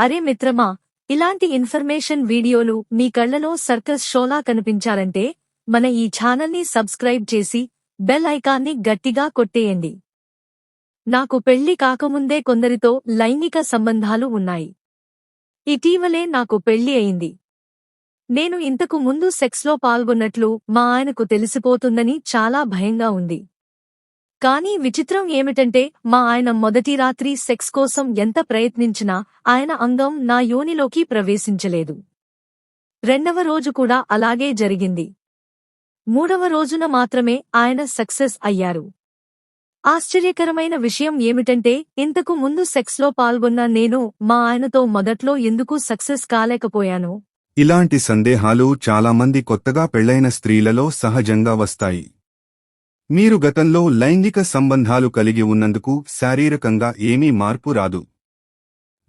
అరే మిత్రమా, ఇలాంటి ఇన్ఫర్మేషన్ వీడియోలు మీ కళ్లలో సర్కస్ షోలా కనిపించాలంటే మన ఈ ఛానల్ని సబ్స్క్రైబ్ చేసి బెల్ ఐకాన్ని గట్టిగా కొట్టేయండి. నాకు పెళ్లి కాకముందే కొందరితో లైంగిక సంబంధాలు ఉన్నాయి. ఇటీవలే నాకు పెళ్లి అయింది. నేను ఇంతకు ముందు సెక్స్లో పాల్గొన్నట్లు మా ఆయనకు తెలిసిపోతుందని చాలా భయంగా ఉంది. కానీ విచిత్రం ఏమిటంటే మా ఆయన మొదటి రాత్రి సెక్స్ కోసం ఎంత ప్రయత్నించినా ఆయన అంగం నా యోనిలోకి ప్రవేశించలేదు. రెండవ రోజు కూడా అలాగే జరిగింది. మూడవ రోజున మాత్రమే ఆయన సక్సెస్ అయ్యారు. ఆశ్చర్యకరమైన విషయం ఏమిటంటే ఇంతకు ముందు సెక్స్లో పాల్గొన్న నేను మా ఆయనతో మొదట్లో ఎందుకు సక్సెస్ కాలేకపోయాను? ఇలాంటి సందేహాలు చాలామంది కొత్తగా పెళ్లైన స్త్రీలలో సహజంగా వస్తాయి. మీరు గతంలో లైంగిక సంబంధాలు కలిగి ఉన్నందుకు శారీరకంగా ఏమీ మార్పు రాదు.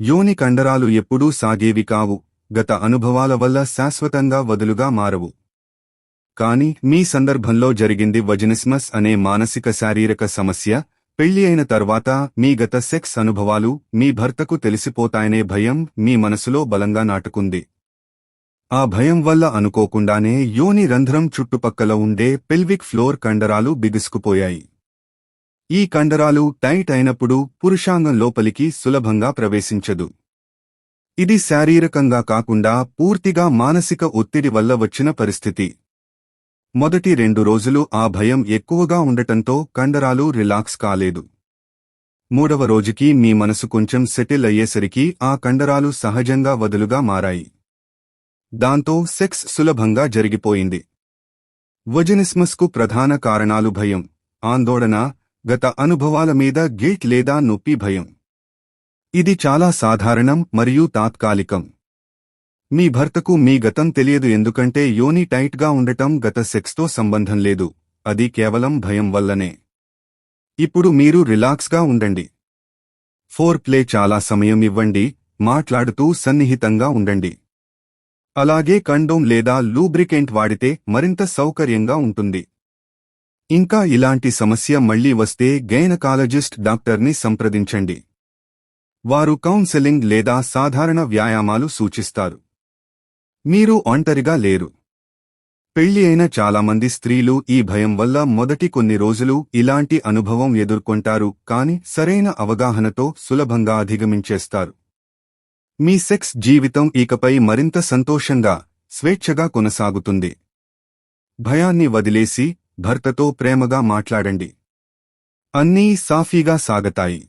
యోని కండరాలు ఎప్పుడూ సాగేవి కావు, గత అనుభవాల వల్ల శాశ్వతంగా వదులుగా మారవు. కాని మీ సందర్భంలో జరిగింది వజినిస్మస్ అనే మానసిక శారీరక సమస్య. పెళ్లి అయిన తర్వాత మీ గత సెక్స్ అనుభవాలు మీ భర్తకు తెలిసిపోతాయనే భయం మీ మనసులో బలంగా నాటుకుంది. ఆ భయం వల్ల అనుకోకుండానే యోని రంధ్రం చుట్టుపక్కల ఉండే పెల్విక్ ఫ్లోర్ కండరాలు బిగుసుకుపోయాయి. ఈ కండరాలు టైట్ అయినప్పుడు పురుషాంగం లోపలికి సులభంగా ప్రవేశించదు. ఇది శారీరకంగా కాకుండా పూర్తిగా మానసిక ఒత్తిడి వల్ల వచ్చిన పరిస్థితి. మొదటి 2 రోజులు ఆ భయం ఎక్కువగా ఉండటంతో కండరాలు రిలాక్స్ కాలేదు. మూడవ రోజుకి మీ మనసు కొంచెం సెటిల్ అయ్యేసరికి ఆ కండరాలు సహజంగా వదులుగా మారాయి. దాంతో సెక్స్ సులభంగా జరిగిపోయింది. వజినిస్మస్కు ప్రధాన కారణాలు భయం, ఆందోళన, గత అనుభవాల మీద గిల్ట్ లేదా నొప్పి భయం. ఇది చాలా సాధారణం మరియు తాత్కాలికం. మీ భర్తకు మీ గతం తెలియదు ఎందుకంటే యోని టైట్గా ఉండటం గత సెక్స్తో సంబంధం లేదు, అది కేవలం భయం వల్లనే. ఇప్పుడు మీరు రిలాక్స్గా ఉండండి. ఫోర్ ప్లే చాలా సమయం ఇవ్వండి, మాట్లాడుతూ సన్నిహితంగా ఉండండి. అలాగే కండోమ్ లేదా లూబ్రికెంట్ వాడితే మరింత సౌకర్యంగా ఉంటుంది. ఇంకా ఇలాంటి సమస్య మళ్లీ వస్తే గైనకాలజిస్ట్ డాక్టర్ని సంప్రదించండి. వారు కౌన్సెలింగ్ లేదా సాధారణ వ్యాయామాలు సూచిస్తారు. మీరు ఒంటరిగా లేరు. పెళ్లి అయిన చాలామంది స్త్రీలు ఈ భయం వల్ల మొదటి కొన్ని రోజులు ఇలాంటి అనుభవం ఎదుర్కొంటారు, కాని సరైన అవగాహనతో సులభంగా అధిగమించేస్తారు. మీ సెక్స్ జీవితం ఇకపై మరింత సంతోషంగా, స్వేచ్ఛగా కొనసాగుతుంది. భయాన్ని వదిలేసి భర్తతో ప్రేమగా మాట్లాడండి. అన్నీ సాఫీగా సాగతాయి.